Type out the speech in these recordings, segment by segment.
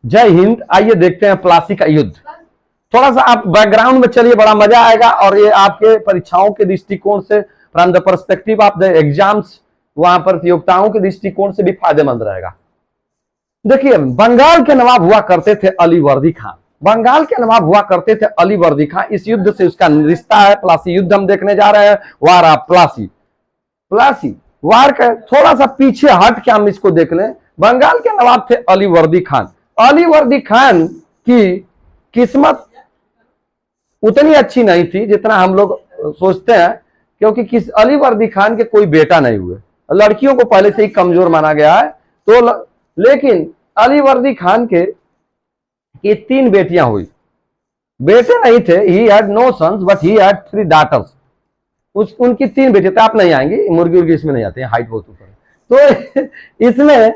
जय हिंद। आइए देखते हैं प्लासी का युद्ध। थोड़ा सा आप बैकग्राउंड में चलिए, बड़ा मजा आएगा और ये आपके परीक्षाओं के दृष्टिकोण से, from the perspective of the exams, वहां प्रतियोगिताओं के दृष्टिकोण से भी फायदेमंद रहेगा। देखिए, बंगाल के नवाब हुआ करते थे अलीवर्दी खान। बंगाल के नवाब हुआ करते थे अलीवर्दी खान। इस युद्ध से उसका रिश्ता है। प्लासी युद्ध हम देखने जा रहे हैं। War of Plassey. Plassey war का थोड़ा सा पीछे हट के हम इसको देख लें। बंगाल के नवाब थे अलीवर्दी खान। अलीवर्दी खान की किस्मत उतनी अच्छी नहीं थी जितना हम लोग सोचते हैं, क्योंकि अलीवर्दी खान के कोई बेटा नहीं हुए। लड़कियों को पहले से ही कमजोर माना गया है। तो लेकिन अलीवर्दी खान के 3 बेटियां हुई। बेटे नहीं थे। He had no sons but he had 3 daughters. उनकी 3 बेटे थे। आप नहीं आएंगी, मुर्गी उर्गी इसमें नहीं आते हैं, हाइट बहुत ऊपर है। तो इसमें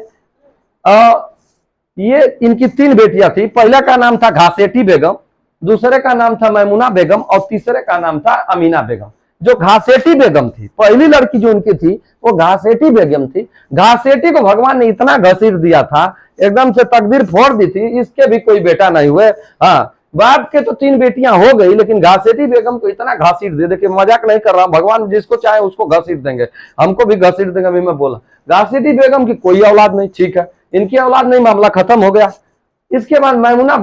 ये इनकी 3 बेटियां थी। पहला का नाम था घासेटी बेगम, दूसरे का नाम था मैमुना बेगम और तीसरे का नाम था अमीना बेगम। जो घासेटी बेगम थी, पहली लड़की जो उनकी थी वो घासेटी बेगम थी। घासेटी को भगवान ने इतना घसीट दिया था, एकदम से तकदीर फोड़ दी थी। इसके भी कोई बेटा नहीं हुए। हाँ, बाप के तो 3 बेटियां हो गई, लेकिन घासेटी बेगम को इतना घसीट दे। देखिए, मजाक नहीं कर रहा हूं, भगवान जिसको चाहे उसको घसीट देंगे। हमको भी घसीट देंगे। अभी मैं बोला घासेटी बेगम की कोई औलाद नहीं, ठीक है, इनकी औलाद नहीं, मामला खत्म हो गया। इसके बाद मैमुना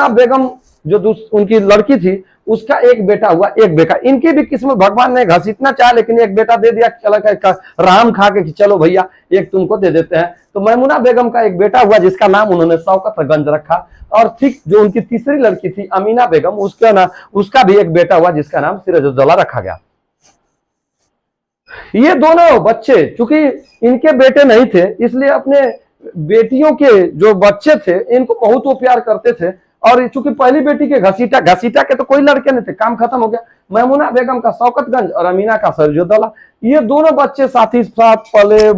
बेगम जो उनकी लड़की थी, उसका एक बेटा हुआ, एक बेटा। इनकी भी किस्मत भगवान ने घसीटना चाहा, लेकिन एक बेटा दे दिया। चला राम खा के कि चलो भैया एक तुमको दे देते हैं। तो मैमुना बेगम का एक बेटा हुआ जिसका नाम उन्होंने शौकतगंज रखा। और ठीक जो उनकी तीसरी लड़की थी अमीना बेगम, उसका भी एक बेटा हुआ जिसका नाम सिराजुद्दौला रखा गया। ये दोनों बच्चे चूंकि इनके बेटे नहीं थे, इसलिए अपने बेटियों के जो बच्चे थे इनको बहुत वो प्यार करते थे। और चूंकि पहली बेटी के घसीटा के तो कोई लड़के नहीं थे, काम खत्म हो गया। मैमुना बेगम का शौकतगंज और अमीना का सिराजुद्दौला, ये दोनों बच्चे साथ ही साथ पले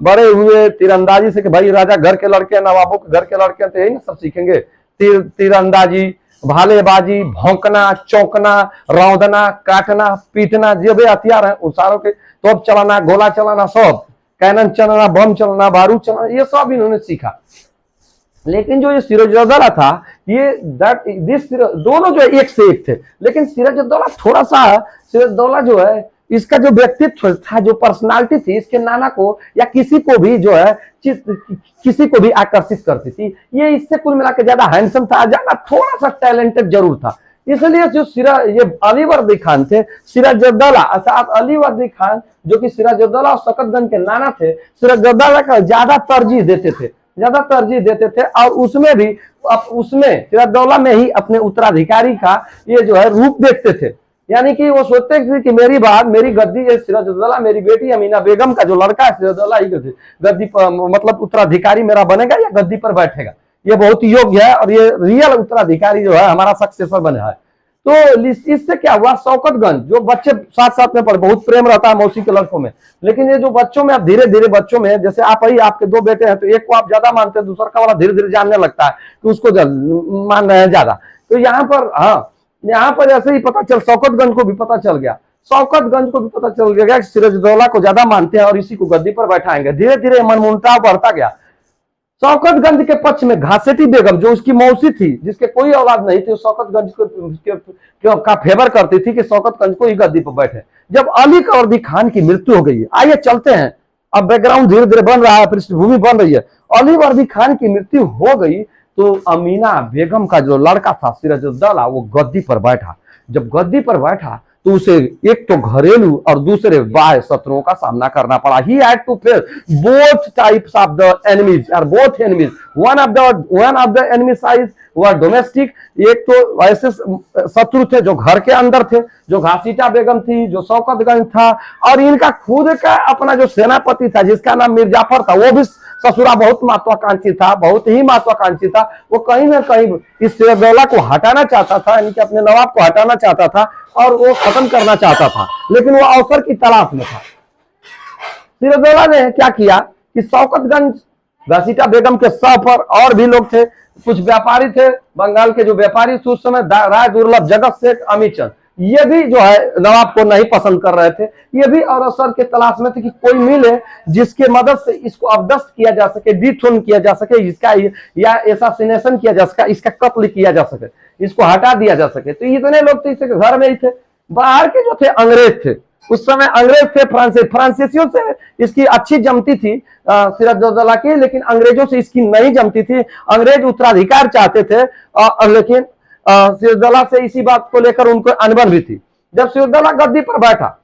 बड़े हुए तीरंदाजी से। कि भाई राजा घर के लड़के, नवाबों के घर के लड़के थे, यही ना सब सीखेंगे। तीरंदाजी, भालेबाजी, भौंकना, चौंकना, रौंदना, काटना, पीटना, जो भी हथियार है उन सारों के, तोप चलाना, गोला चलाना, सब, कैनन चलाना, बम चलाना, बारूद चलाना, ये सब इन्होंने सीखा। लेकिन जो ये सिराजुद्दौला था, ये दोनों जो एक से एक थे। लेकिन सिराजुद्दौला थोड़ा सा, सिराजुद्दौला जो है, इसका जो व्यक्तित्व था, जो पर्सनालिटी थी, इसके नाना को या किसी को भी जो है किसी को भी आकर्षित करती थी। ये इससे कुल मिलाकर ज्यादा हैंडसम था, ज्यादा थोड़ा सा टैलेंटेड जरूर था। इसलिए जो ये अलीवर्दी खान थे, सिराजुद्दौला अर्थात अलीवर्दी खान, जो कि सिराजुद्दौला और शौकतगंज के नाना थे, सिराजुद्दौला का ज्यादा तरजीह देते थे। और उसमें सिराजुद्दौला में ही अपने उत्तराधिकारी का ये जो है रूप देखते थे। यानी कि वो सोचते थे कि मेरी बात, मेरी गद्दी, ये सिराजुद्दौला, मेरी बेटी अमीना बेगम का जो लड़का है सिराजुद्दौला ही गद्दी पर, मतलब उत्तराधिकारी मेरा बनेगा या गद्दी पर बैठेगा, ये बहुत योग्य है और ये रियल उत्तराधिकारी जो है हमारा सक्सेसर बना है। तो इससे क्या हुआ, शौकतगंज जो बच्चे साथ साथ में पढ़े, बहुत प्रेम रहता है मौसी के लड़कों में। लेकिन ये जो बच्चों में, अब धीरे धीरे बच्चों में, जैसे आप ही, आपके 2 बेटे हैं, तो एक को आप ज्यादा मानते हैं, दूसरा का वाला धीरे धीरे जानने लगता है कि उसको मान रहे हैं ज्यादा। तो यहाँ पर ऐसे ही पता चल, शौकतगंज को भी पता चल गया कि सिराजुद्दौला को ज्यादा मानते हैं और इसी को गद्दी पर बैठाएंगे। धीरे धीरे मनमुटाव बढ़ता गया। शौकतगंज के पक्ष में घासेटी बेगम, जो उसकी मौसी थी, जिसके कोई औलाद नहीं थी, शौकतगंज का फेवर करती थी कि शौकतगंज को ही गद्दी पर बैठे। जब अलीवर्दी खान की मृत्यु हो गई, आइए चलते हैं, अब बैकग्राउंड धीरे धीरे बन रहा है, पृष्ठभूमि बन रही है। अलीवर्दी खान की मृत्यु हो गई तो अमीना बेगम का जो लड़का था सिराजुद्दौला, वो गद्दी पर बैठा। जब गद्दी पर बैठा तो उसे एक तो घरेलू और दूसरे बाह्य शत्रुओं का सामना करना पड़ा। He had to face both types of the enemies or both enemies. One of the enemy sides were domestic. एक तो ऐसे शत्रु थे जो घर के अंदर थे, जो घासीटा बेगम थी, जो शौकतगंज था, और इनका खुद का अपना जो सेनापति था जिसका नाम मिर्जाफर था, वो भी ससुरा बहुत महत्वाकांक्षी था, बहुत ही महत्वाकांक्षी था। वो कहीं ना कहीं इस सिराजुद्दौला को हटाना चाहता था, यानी कि अपने नवाब को हटाना चाहता था और वो खत्म करना चाहता था, लेकिन वो अवसर की तलाश में था। सिराजुद्दौला ने क्या किया कि शौकतगंज, घसीटा बेगम के सह पर और भी लोग थे, कुछ व्यापारी थे, बंगाल के जो व्यापारी थे उस समय, राय दुर्लभ, जगत शेख, अमीचंद, ये भी जो है नवाब को नहीं पसंद कर रहे थे। ये भी और अवसर के तलाश में थे कि कोई मिले जिसके मदद से इसको अवदस्त किया जा सके, डिथ्रोन किया जा सके, इसका या एसासिनेशन किया जा सके, इसका कत्ल किया जा सके, इसको हटा दिया जा सके। तो इतने लोग तो इसके घर में ही थे। बाहर के जो थे अंग्रेज थे, उस समय अंग्रेज थे, फ्रांसीसियों से इसकी अच्छी जमती थी सिराजुद्दौला की, लेकिन अंग्रेजों से इसकी नहीं जमती थी। अंग्रेज उत्तराधिकार चाहते थे, लेकिन सिराजुद्दौला से इसी बात को लेकर उनको अनबन भी थी। जब सिराजुद्दौला गद्दी पर बैठा,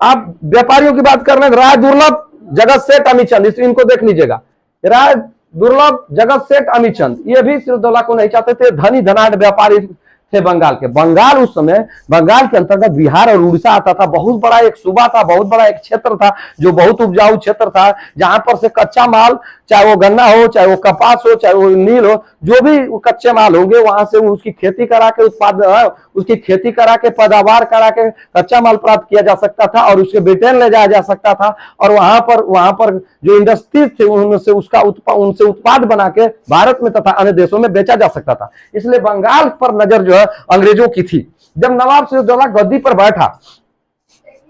आप व्यापारियों की बात कर रहे हैं, राय दुर्लभ, जगत सेठ, अमीचंद, इनको देख लीजिएगा। राय दुर्लभ, जगत सेठ, अमीचंद, ये भी सिराजुद्दौला को नहीं चाहते थे। धनी धनाढ़ व्यापारी थे बंगाल के। बंगाल उस समय बंगाल के अंतर्गत बिहार और उड़ीसा आता था। बहुत बड़ा एक सूबा था, बहुत बड़ा एक क्षेत्र था, जो बहुत उपजाऊ क्षेत्र था, जहां पर से कच्चा माल, चाहे वो गन्ना हो, चाहे वो कपास हो, चाहे वो नील हो, जो भी कच्चे माल होंगे, वहां से उसकी खेती करा के उसकी खेती करा के पैदावार करा के कच्चा माल प्राप्त किया जा सकता था और उसके ब्रिटेन ले जाया जा सकता था। और वहां पर जो इंडस्ट्रीज थे उनसे उनसे उत्पाद बना के भारत में तथा अन्य देशों में बेचा जा सकता था। इसलिए बंगाल पर नजर जो है अंग्रेजों की थी। जब नवाब सिराजुद्दौला गद्दी पर बैठा,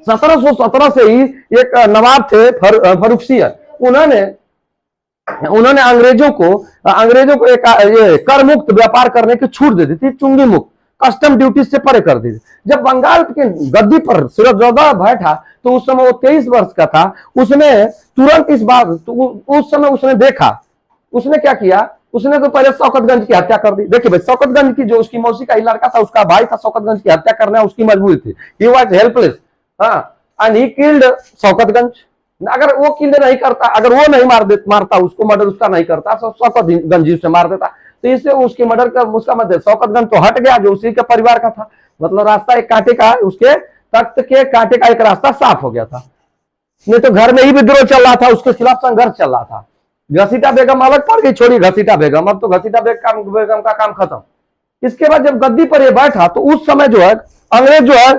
1717 से ही एक नवाब थे फर्रुखसियर, उन्होंने अंग्रेजों को एक कर मुक्त व्यापार करने की छूट दे दी थी, चुंगी मुक्त, कस्टम ड्यूटी से परे कर दी थी। जब बंगाल के गद्दी पर सिराजुद्दौला बैठा तो उस समय वो 23 वर्ष का था। उसने तुरंत उस समय उसने देखा, उसने क्या किया, उसने तो पहले शौकतगंज की हत्या कर दी। देखिए भाई, शौकतगंज की जो उसकी मौसी का ही लड़का था, उसका भाई था, शौकतगंज की हत्या करना उसकी मजबूरी थी। He was helpless, and he killed Shaukatganj. अगर वो किल्ड नहीं करता, अगर वो नहीं मारता उसको, मर्डर उसका नहीं करता, तो शौकतगंज उसे मार देता। तो इससे उसकी मर्डर का उसका मतलब शौकतगंज तो हट गया, जो उसी के परिवार का था। मतलब रास्ता एक कांटे का, उसके तख्त के कांटे का एक रास्ता साफ हो गया था। नहीं तो घर में ही विद्रोह चल रहा था, उसके खिलाफ संघर्ष चल रहा था। घसीटा बेगम अलग पड़ गई, छोड़ी घसीटा बेगम, अब तो घसीटा बेगम का काम खत्म। इसके बाद जब गद्दी पर ये बैठा तो उस समय जो है अंग्रेज जो है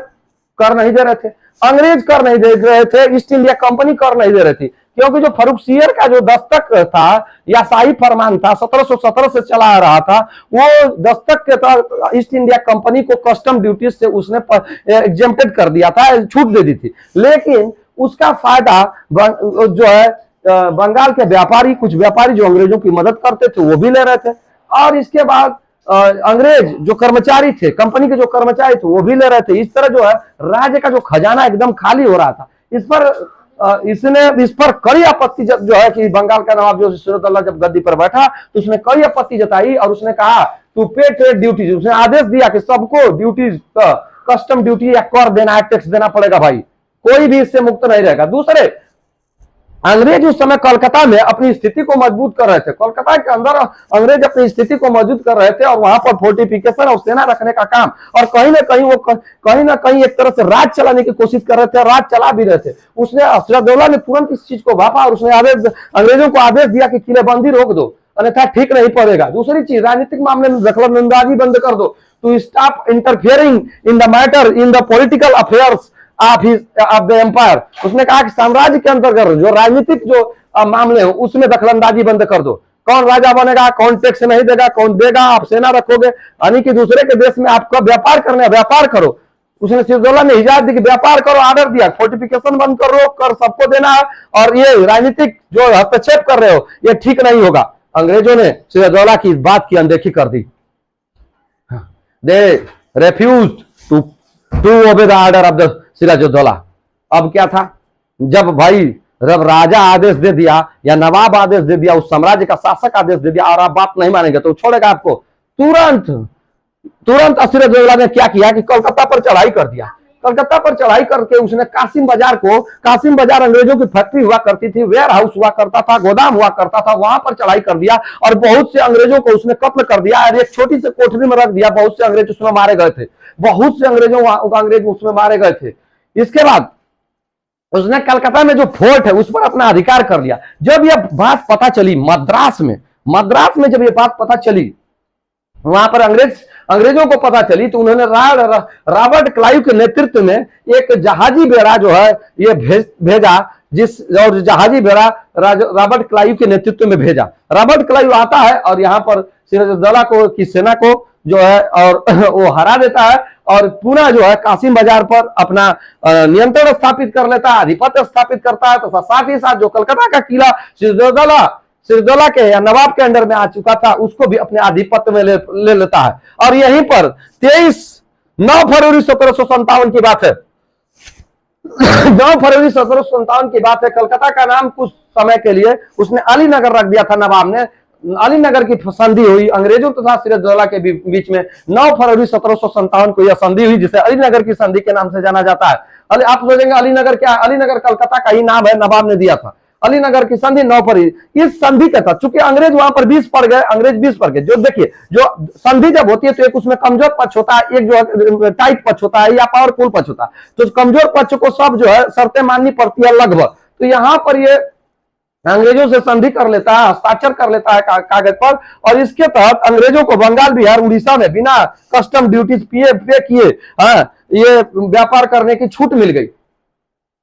कर नहीं दे रहे थे। अंग्रेज कर नहीं दे रहे थे, ईस्ट इंडिया कंपनी कर नहीं दे रही थी, क्योंकि जो फर्रुखसियर का जो दस्तक था या शाही फरमान था 1717 से चला आ रहा था, वो दस्तक के तहत ईस्ट इंडिया कंपनी को कस्टम ड्यूटी से उसने एग्जेम्प्टेड कर दिया था, छूट दे दी थी। लेकिन उसका फायदा जो है बंगाल के व्यापारी, कुछ व्यापारी जो अंग्रेजों की मदद करते थे, वो भी ले रहे थे। और इसके बाद अंग्रेज जो कर्मचारी थे, कंपनी के जो कर्मचारी थे, वो भी ले रहे थे। इस तरह जो है राज्य का जो खजाना एकदम खाली हो रहा था। इस पर कड़ी आपत्ति जो है कि बंगाल का नवाब जो सिराजुद्दौला जब गद्दी पर बैठा तो उसने कड़ी आपत्ति जताई और उसने कहा टू पे ट्रेड ड्यूटीज। उसने आदेश दिया कि सबको ड्यूटीज, कस्टम ड्यूटी या कर देना है, टैक्स देना पड़ेगा भाई, कोई भी इससे मुक्त नहीं रहेगा। दूसरे, अंग्रेज उस समय कोलकाता में अपनी स्थिति को मजबूत कर रहे थे। कोलकाता के अंदर अंग्रेज अपनी स्थिति को मजबूत कर रहे थे और वहां पर फोर्टिफिकेशन और सेना रखने का काम, और कहीं ना कहीं एक तरह से राज चलाने की कोशिश कर रहे थे, राज चला भी रहे थे। उसने सिराजुद्दौला ने तुरंत इस चीज को भापा और उसने अंग्रेजों को आदेश दिया कि किलेबंदी रोक दो, अन्यथा ठीक नहीं पड़ेगा। दूसरी चीज, राजनीतिक मामले में दखलंदाजी बंद कर दो, to stop interfering in the matter in the political affairs of the empire. उसने कहा कि साम्राज्य के अंतर्गत जो राजनीतिक जो मामले हैं उसमें दखलंदाजी बंद कर दो। कौन राजा बनेगा, कौन टैक्स नहीं देगा, कौन देगा, आप सेना रखोगे, यानी कि दूसरे के देश में आपका व्यापार करना है, व्यापार करो। उसने सिराजुद्दौला ने इजाजत दी कि व्यापार करो, ऑर्डर दिया, फोर्टिफिकेशन बंद करो, कर सबको देना है, और ये राजनीतिक जो हस्तक्षेप कर रहे हो ये ठीक नहीं होगा। अंग्रेजों ने सिराजुद्दौला की इस बात की अनदेखी कर दी। They refused to obey the order of the Sirajuddaula. अब क्या था, जब राजा आदेश दे दिया या नवाब आदेश दे दिया, उस साम्राज्य का शासक आदेश दे दिया और आप बात नहीं मानेंगे तो छोड़ेगा आपको। तुरंत सिराजुद्दौला ने क्या किया कि कोलकाता पर चढ़ाई कर दिया। कोलकाता पर चढ़ाई करके उसने कासिम बाजार अंग्रेजों की फैक्ट्री हुआ करती थी, वेयर हाउस हुआ करता था, गोदाम हुआ करता था, वहां पर चढ़ाई कर दिया और बहुत से अंग्रेजों को उसने कत्ल कर दिया और एक छोटी सी कोठरी में रख दिया। बहुत से अंग्रेज उसमें मारे गए थे, बहुत से अंग्रेज उसमें मारे गए थे। इसके बाद उसने कलकत्ता में जो फोर्ट है उस पर अपना अधिकार कर लिया। जब यह बात पता चली मद्रास में जब यह बात पता चली, वहां पर अंग्रेजों को पता चली, तो उन्होंने रॉबर्ट क्लाइव के नेतृत्व में एक जहाजी बेड़ा जो है ये भेजा, और जहाजी बेड़ा रॉबर्ट क्लाइव के नेतृत्व में भेजा। रॉबर्ट क्लाइव आता है और यहाँ पर सिराजुद्दौला की सेना को जो है और वो हरा देता है और पुनः जो है कासिम बाजार पर अपना नियंत्रण स्थापित कर लेता है, आधिपत्य स्थापित करता है। तो साथ ही साथ जो कलकत्ता का किला सिरदौला के या नवाब के अंडर में आ चुका था उसको भी अपने आधिपत्य में ले लेता है। और यहीं पर 9 फरवरी 1757 की बात है। 9 फरवरी 1757 की बात है। कलकत्ता का नाम कुछ समय के लिए उसने अलीनगर रख दिया था नवाब ने। अलीनगर की संधि हुई अंग्रेजों तथा सिराजदौला के बीच में 9 फरवरी 1757 को यह संधि हुई, जिसे अलीनगर की संधि के नाम से जाना जाता है। आप सोचेंगे अलीनगर क्या है? अलीनगर कलकत्ता का ही नाम है, नवाब ने दिया था। अलीनगर की संधि 9 फरवरी। इस संधि के तहत चूंकि अंग्रेज वहां पर 20 पड़ गए, अंग्रेज 20 पड़ गए। जो देखिए, जो संधि जब होती है तो एक उसमें कमजोर पक्ष होता है, एक जो टाइट पक्ष होता है या पावरफुल पक्ष होता है। तो कमजोर पक्ष को सब जो है शर्तें माननी पड़ती है लगभग। तो यहां पर ये अंग्रेजों से संधि कर लेता है, हस्ताक्षर कर लेता है कागज पर, और इसके तहत अंग्रेजों को बंगाल, बिहार, उड़ीसा में बिना कस्टम ड्यूटीज पे किए ये व्यापार करने की छूट मिल गई।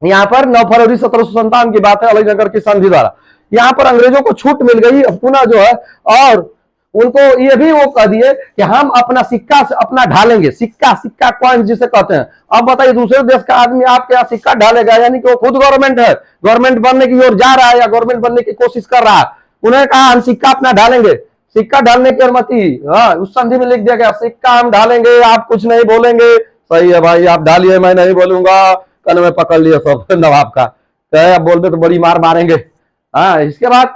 यहां पर 9 फरवरी 1757 की बात है, अलीनगर की संधि द्वारा यहां पर अंग्रेजों को छूट मिल गई पुनः जो है। और उनको ये भी वो कह दिए कि हम अपना सिक्का अपना ढालेंगे, सिक्का कॉइन जिसे कहते हैं। अब बताइए दूसरे देश का आदमी आपके यहाँ सिक्का ढालेगा, यानी कि वो खुद गवर्नमेंट है, गवर्नमेंट बनने की ओर जा रहा है या गवर्नमेंट बनने की कोशिश कर रहा है। उन्होंने कहा हम सिक्का अपना ढालेंगे, सिक्का ढालने की अनुमति उस संधि में लिख दिया गया, सिक्का हम ढालेंगे, आप कुछ नहीं बोलेंगे। सही है भाई, आप ढालिए, मैं नहीं बोलूंगा। कल में पकड़ लिया सब नवाब का, अब बोलते तो बड़ी मार मारेंगे। इसके बाद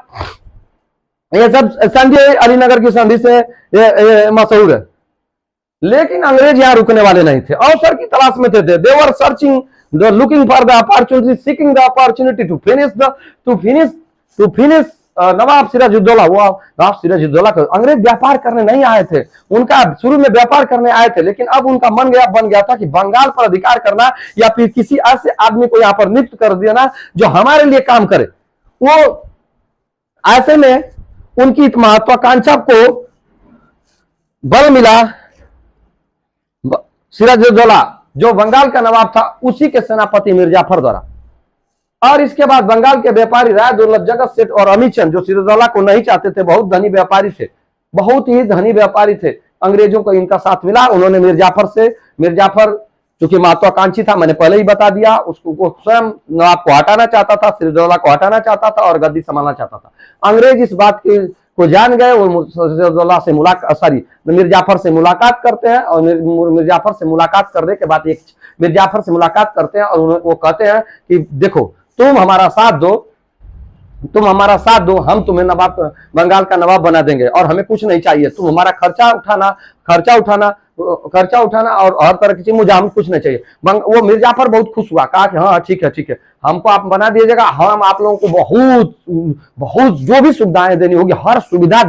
ये सब संधि अलीनगर की संधि से ये मशहूर है। लेकिन अंग्रेज यहां रुकने वाले नहीं थे, अवसर की तलाश में थे। They were searching, looking for the opportunity, seeking the opportunity to finish Nawab Sirajuddaula. वो नवाब सिराजुद्दौला को अंग्रेज व्यापार करने नहीं आए थे, उनका शुरू में व्यापार करने आए थे, लेकिन अब उनका बन गया था कि बंगाल पर अधिकार करना या फिर किसी ऐसे आदमी को यहां पर नियुक्त कर देना जो हमारे लिए काम करे। वो ऐसे में उनकी महत्वाकांक्षा को बल मिला सिराजुद्दौला जो बंगाल का नवाब था उसी के सेनापति मिर्जाफर द्वारा। और इसके बाद बंगाल के व्यापारी राय दुर्लभ, जगत सेठ और अमीर चंद जो सिराजुद्दौला को नहीं चाहते थे, बहुत धनी व्यापारी थे, बहुत ही धनी व्यापारी थे, अंग्रेजों को इनका साथ मिला। उन्होंने मिर्जाफर चूंकि महत्वाकांक्षी था, मैंने पहले ही बता दिया, उसको स्वयं नवाब को हटाना चाहता था, सिराजुद्दौला को हटाना चाहता था और गद्दी संभालना चाहता था। अंग्रेज इस बात को जान गए। वो सिराजुद्दौला से मिर्जाफर से मुलाकात करते हैं और मिर्जाफर से मुलाकात करने के बाद मिर्जाफर से मुलाकात करते हैं और वो कहते हैं कि देखो तुम हमारा साथ दो, हम तुम्हें बंगाल का नवाब बना देंगे और हमें कुछ नहीं चाहिए। तुम हमारा खर्चा उठाना और हर तरह की चीज, मुझे हम कुछ नहीं चाहिए। वो मिर्जाफर बहुत खुश हुआ, कहा कि हाँ ठीक है, हमको आप बना दीजिएगा, हम आप लोगों को बहुत जो भी सुविधाएं देनी होगी हर सुविधा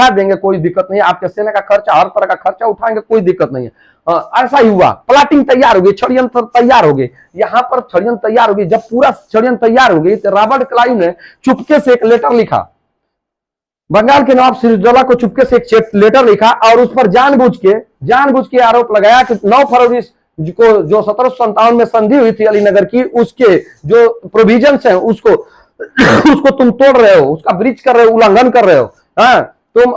देंगे, कोई दिक्कत नहीं है। आपके सेना का खर्चा, हर तरह का खर्चा उठाएंगे, कोई दिक्कत नहीं है। ऐसा ही हुआ, प्लाटिंग तैयार हो गई, षड्यंत्र तैयार हो गई। यहाँ पर षड्यंत्र तैयार हो गई। जब पूरा षड्यंत्र तैयार हो गई तो रॉबर्ट क्लाइव ने चुपके से एक लेटर लिखा, बंगाल के नवाब सिराजुद्दौला को चुपके से एक लेटर लिखा और उस पर जानबूझ के आरोप लगाया कि 9 फरवरी को जो 1757 में संधि हुई थी अलीनगर की, उसके जो प्रोविजंस हैं उसको तुम तोड़ रहे हो, उसका ब्रीच कर रहे हो, उल्लंघन कर रहे हो। तुम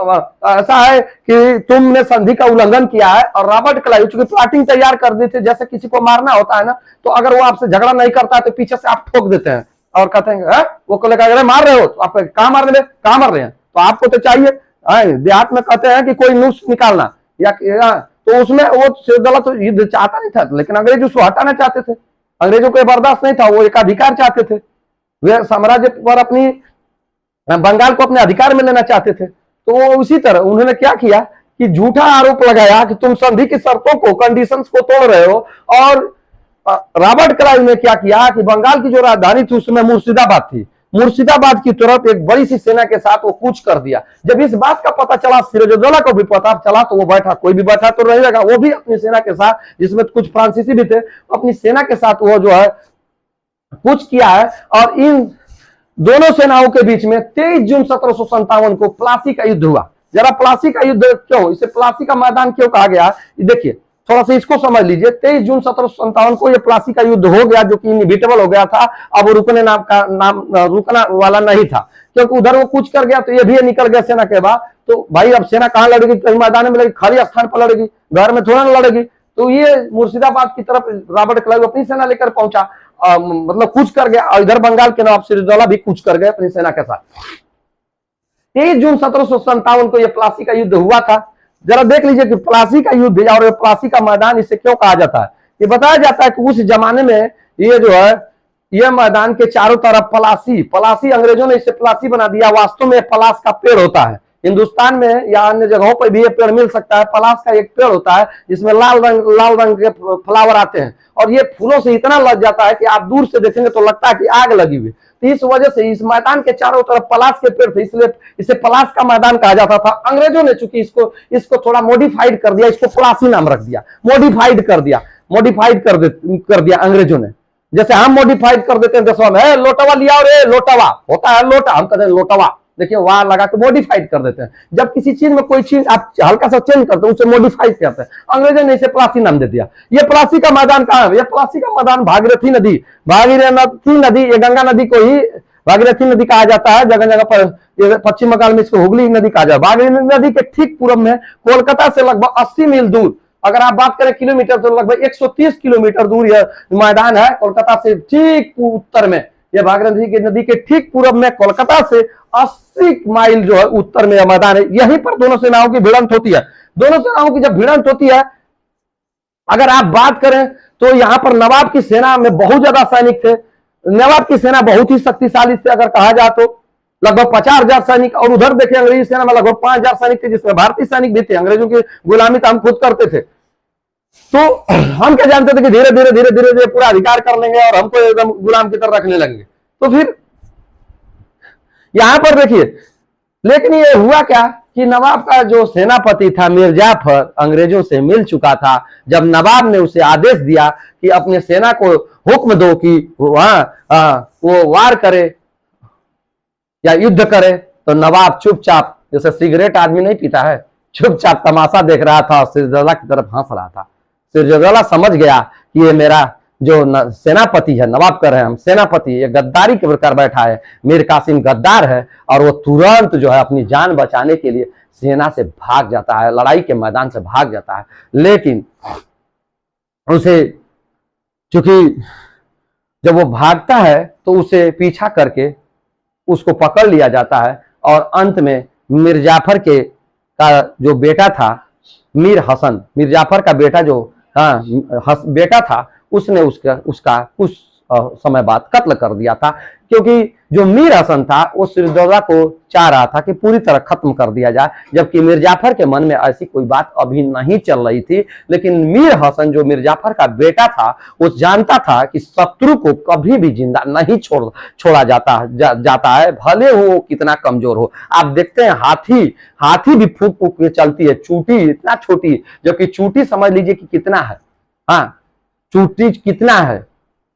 ऐसा है कि तुमने संधि का उल्लंघन किया है। और रॉबर्ट क्लाइव चूंकि प्लाटिंग तैयार कर दी थी, जैसे किसी को मारना होता है ना, तो अगर वो आपसे झगड़ा नहीं करता है तो पीछे से आप ठोक देते हैं और कहते हैं वो को लेकर मार रहे हो, तो आप कहाँ मार रहे हैं, तो आपको तो चाहिए। देहात में कहते हैं कि कोई नुस्ख निकालना या तो उसमें वो सिराजुद्दौला तो युद्ध चाहता नहीं था, लेकिन अंग्रेज उसको हटाना चाहते थे। अंग्रेजों को बर्दाश्त नहीं था, वो एक अधिकार चाहते थे, वे साम्राज्य पर अपनी बंगाल को अपने अधिकार में लेना चाहते थे। तो उसी तरह उन्होंने क्या किया कि झूठा आरोप लगाया कि तुम संधि की शर्तों को, कंडीशंस को तोड़ रहे हो। और रॉबर्ट क्लाइव ने क्या किया कि बंगाल की जो राजधानी थी उसमें मुर्शिदाबाद थी, मुर्शिदाबाद की तरफ एक बड़ी सी सेना के साथ वो कूच कर दिया। जब इस बात का पता चला, सिराजुद्दौला को भी पता चला, तो वो बैठा, कोई भी बैठा तो रहेगा, वो भी अपनी सेना के साथ, जिसमें कुछ फ्रांसीसी भी थे, अपनी सेना के साथ वो जो है कूच किया है। और इन दोनों सेनाओं के बीच में 23 जून 1757 को प्लासी का युद्ध हुआ। जरा प्लासी का युद्ध क्यों, इसे प्लासी का मैदान क्यों कहा गया, देखिए थोड़ा सा इसको समझ लीजिए। 23 जून 1757 को ये प्लासी का युद्ध हो गया, जो कि इनविटेबल हो गया था। अब वो रुकना वाला नहीं था, क्योंकि उधर वो कूच कर गया तो ये भी निकल गया सेना के बाद। तो भाई अब सेना कहां लड़ेगी, कहीं मैदान में लड़ेगी, खाली स्थान पर लड़ेगी, घर में थोड़ा ना लड़ेगी। तो ये मुर्शिदाबाद की तरफ रॉबर्ट क्लाइव अपनी सेना लेकर पहुंचा, मतलब कूच कर गया। और इधर बंगाल के नवाब सिराजुद्दौला भी कूच कर गए अपनी सेना के साथ। 23 जून 1757 को यह प्लासी का युद्ध हुआ था। जरा देख लीजिए कि प्लासी का युद्ध और प्लासी का मैदान इसे क्यों कहा जाता है। ये बताया जाता है कि उस जमाने में ये जो है, ये मैदान के चारों तरफ पलासी अंग्रेजों ने इसे प्लासी बना दिया। वास्तव में पलास का पेड़ होता है, हिंदुस्तान में या अन्य जगहों पर भी ये पेड़ मिल सकता है। पलास का एक पेड़ होता है जिसमें लाल रंग के फ्लावर आते हैं, और ये फूलों से इतना लग जाता है कि आप दूर से देखेंगे तो लगता है कि आग लगी हुई। तो इस वजह से इस मैदान के चारों तरफ पलास के पेड़ थे, इसलिए इसे पलास का मैदान कहा जाता था। अंग्रेजों ने चूंकि इसको थोड़ा मॉडिफाइड कर दिया, इसको प्लासी नाम रख दिया, मॉडिफाइड कर दिया अंग्रेजों ने। जैसे हम मॉडिफाइड कर देते हैं देशों में, लोटवा लिया, और लोटवा होता है लोटा, हम कहते हैं लोटवा, देखिए वहां लगा के मॉडिफाइड कर देते हैं। जब किसी चीज में कोई चीज आप हल्का सा चेंज करते हैं उसे मॉडिफाइड करते हैं। अंग्रेजों ने इसे प्लासी नाम दे दिया। ये प्लासी का मैदान कहां है? ये प्लासी का मैदान भागीरथी नदी, ये गंगा नदी को ही भागीरथी नदी कहा जाता है जगह जगह पर। पश्चिम बंगाल में इसको हुगली नदी कहा जाता है। भागीरथी नदी के ठीक पूर्व में कोलकाता से लगभग 80 मील दूर, अगर आप बात करें किलोमीटर, तो लगभग 130 किलोमीटर दूर यह मैदान है। कोलकाता से ठीक उत्तर में, यह भागीरथी नदी के ठीक पूर्व में, कोलकाता से 80 माइल जो है उत्तर में यह मैदान है। यहीं पर दोनों सेनाओं की भिड़ंत होती है। दोनों सेनाओं की जब भिड़ंत होती है, अगर आप बात करें तो यहां पर नवाब की सेना में बहुत ज्यादा सैनिक थे। नवाब की सेना बहुत ही शक्तिशाली से अगर कहा जाए तो लगभग 50,000 सैनिक, और उधर देखें अंग्रेजी सेना में लगभग 5,000 सैनिक थे, जिसमें भारतीय सैनिक भी थे। अंग्रेजों की गुलामी तो हम खुद करते थे, तो हम क्या जानते थे कि धीरे धीरे पूरा अधिकार कर लेंगे और हमको एकदम गुलाम की तरह रखने लगेंगे। तो फिर यहां पर देखिए, लेकिन ये हुआ क्या कि नवाब का जो सेनापति था मीर जाफर अंग्रेजों से मिल चुका था। जब नवाब ने उसे आदेश दिया कि अपने सेना को हुक्म दो कि वो वार करे या युद्ध करे, तो नवाब चुपचाप, जैसे सिगरेट आदमी नहीं पीता है, चुपचाप तमाशा देख रहा था और सिराजुद्दौला की तरफ हंस रहा था। सिराजुद्दौला समझ गया कि ये मेरा जो सेनापति है, नवाब कर रहे हैं हम सेनापति, ये गद्दारी के प्रकार बैठा है, मीर कासिम गद्दार है। और वो तुरंत जो है अपनी जान बचाने के लिए सेना से भाग जाता है, लड़ाई के मैदान से भाग जाता है। लेकिन उसे, चूंकि जब वो भागता है तो उसे पीछा करके उसको पकड़ लिया जाता है, और अंत में मीर जाफर का जो बेटा था मीर हसन, मीर जाफर का बेटा जो बेटा था, उसने उसका कुछ समय बाद कत्ल कर दिया था। क्योंकि जो मीर हसन था वो सिराजुद्दौला को चाह रहा था कि पूरी तरह खत्म कर दिया जाए, जबकि मीर जाफर के मन में ऐसी कोई बात अभी नहीं चल रही थी। लेकिन मीर हसन जो मीर जाफर का बेटा था, वो जानता था कि शत्रु को कभी भी जिंदा नहीं छोड़ा जाता है, भले वो कितना कमजोर हो। आप देखते हैं हाथी भी फूक फूक के चलती है, चूटी इतना छोटी, जबकि चूटी समझ लीजिए कि कितना है, हाँ चूटी कितना है।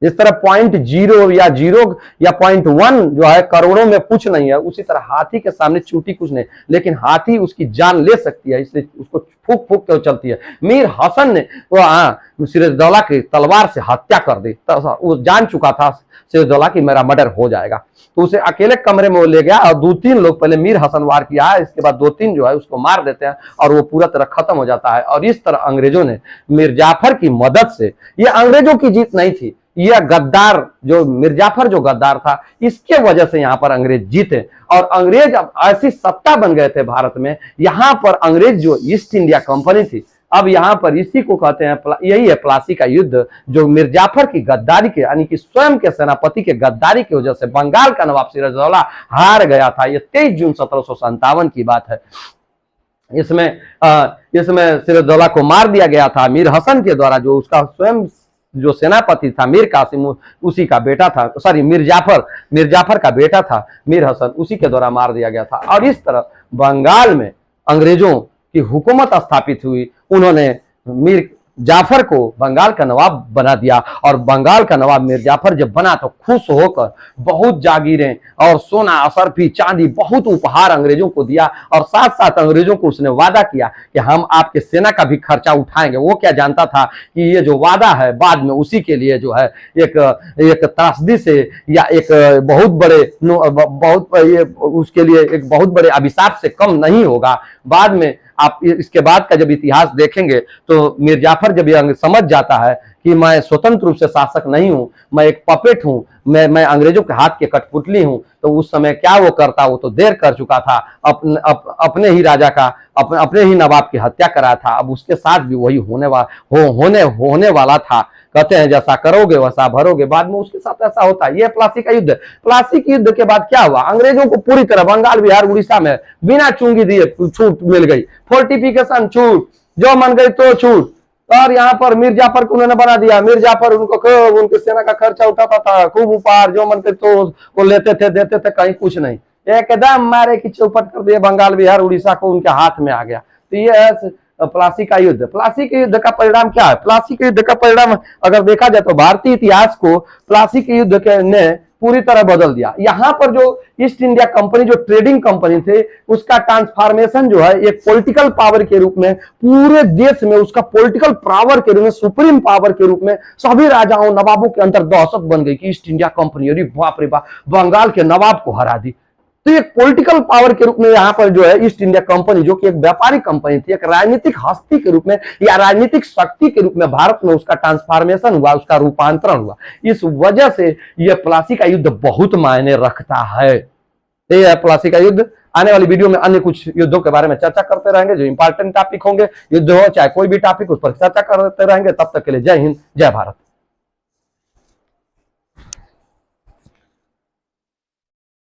जिस तरह 0.0 या 0.1 जो है करोड़ों में कुछ नहीं है, उसी तरह हाथी के सामने चूटी कुछ नहीं। लेकिन हाथी उसकी जान ले सकती है, इसलिए उसको फूक फूक के चलती है। मीर हसन ने वो सिराजुद्दौला की तलवार से हत्या कर दी। वो जान चुका था सिराजुद्दौला की मेरा मर्डर हो जाएगा, तो उसे अकेले कमरे में वो ले गया और 2-3 लोग, पहले मीर हसन वार किया, इसके बाद 2-3 जो है उसको मार देते हैं और वो पूरा तरह खत्म हो जाता है। और इस तरह अंग्रेजों ने मीर जाफर की मदद से, ये अंग्रेजों की जीत नहीं थी, यह गद्दार जो मीर जाफर जो गद्दार था, इसके वजह से यहाँ पर अंग्रेज जीते। और अंग्रेज अब ऐसी सत्ता बन गए थे भारत में, यहाँ पर अंग्रेज जो ईस्ट इंडिया कंपनी थी, अब यहाँ पर इसी को कहते हैं, यही है प्लासी का युद्ध, जो मीर जाफर की गद्दारी के, यानी कि स्वयं के सेनापति के गद्दारी की वजह से बंगाल का नवाब सिराजुद्दौला हार गया था। ये 23 जून 1757 की बात है। इसमें सिराजुद्दौला को मार दिया गया था मीर हसन के द्वारा, जो उसका स्वयं जो सेनापति था मीर कासिम, उसी का बेटा था, सॉरी मीर जाफर का बेटा था मीर हसन, उसी के द्वारा मार दिया गया था। और इस तरह बंगाल में अंग्रेजों की हुकूमत स्थापित हुई। उन्होंने मीर जाफर को बंगाल का नवाब बना दिया। और बंगाल का नवाब मीर जाफर जब बना तो खुश होकर बहुत जागीरें और सोना, असरफी, चांदी, बहुत उपहार अंग्रेजों को दिया। और साथ साथ अंग्रेजों को उसने वादा किया कि हम आपके सेना का भी खर्चा उठाएंगे। वो क्या जानता था कि ये जो वादा है बाद में उसी के लिए जो है एक एक त्रासदी से या एक उसके लिए एक बहुत बड़े अभिशाप से कम नहीं होगा। बाद में आप इसके बाद का जब इतिहास देखेंगे तो मीर जाफर जब ये समझ जाता है कि मैं स्वतंत्र रूप से शासक नहीं हूं, मैं एक पपेट हूं, मैं अंग्रेजों के हाथ के कठपुतली हूं, तो उस समय क्या वो करता, वो तो देर कर चुका था। अपने ही राजा का, अपने ही नवाब की हत्या करा था। अब उसके साथ भी वही होने वाला था। कहते हैं जैसा करोगे वैसा भरोगे। बाद में उसके साथ ऐसा होता है। यह प्लासी का युद्ध। प्लासी के युद्ध के बाद क्या हुआ, अंग्रेजों को पूरी तरह बंगाल, बिहार, उड़ीसा में बिना चुंगी दिए छूट मिल गई। फोर्टिफिकेशन छूट, जो मन गई तो छूट। और यहाँ पर मीर जाफर को उन्होंने बना दिया। मीर जाफर उनको खूब उनके सेना का खर्चा उठाता था, खूब उपहार, जो मन गई तो वो लेते थे, देते थे, कहीं कुछ नहीं। एकदम मारे की चौपट कर दिए। बंगाल, बिहार, उड़ीसा को उनके हाथ में आ गया। तो ये है प्लासी का युद्ध। प्लासी के युद्ध का परिणाम क्या है? प्लासी के युद्ध का परिणाम अगर देखा जाए तो भारतीय इतिहास को प्लासी के युद्ध ने पूरी तरह बदल दिया। यहाँ पर जो ईस्ट इंडिया कंपनी, जो ट्रेडिंग कंपनी थे, उसका ट्रांसफॉर्मेशन जो है एक पॉलिटिकल पावर के रूप में पूरे देश में, उसका पॉलिटिकल पावर के रूप में, सुप्रीम पावर के रूप में सभी राजाओं, नवाबों के अंदर दहशत बन गई कि ईस्ट इंडिया कंपनी, अरे बाप रे बाप, बंगाल के नवाब को हरा दी। तो एक पॉलिटिकल पावर के रूप में यहाँ पर जो है ईस्ट इंडिया कंपनी, जो कि एक व्यापारिक कंपनी थी, एक राजनीतिक हस्ती के रूप में या राजनीतिक शक्ति के रूप में भारत में उसका ट्रांसफॉर्मेशन हुआ, उसका रूपांतरण हुआ। इस वजह से यह प्लासी का युद्ध बहुत मायने रखता है। ये है प्लासी का युद्ध। आने वाली वीडियो में अन्य कुछ युद्धों के बारे में चर्चा करते रहेंगे, जो इंपॉर्टेंट टॉपिक होंगे, युद्ध हो चाहे कोई भी टॉपिक, उस पर चर्चा करते रहेंगे। तब तक के लिए जय हिंद, जय भारत।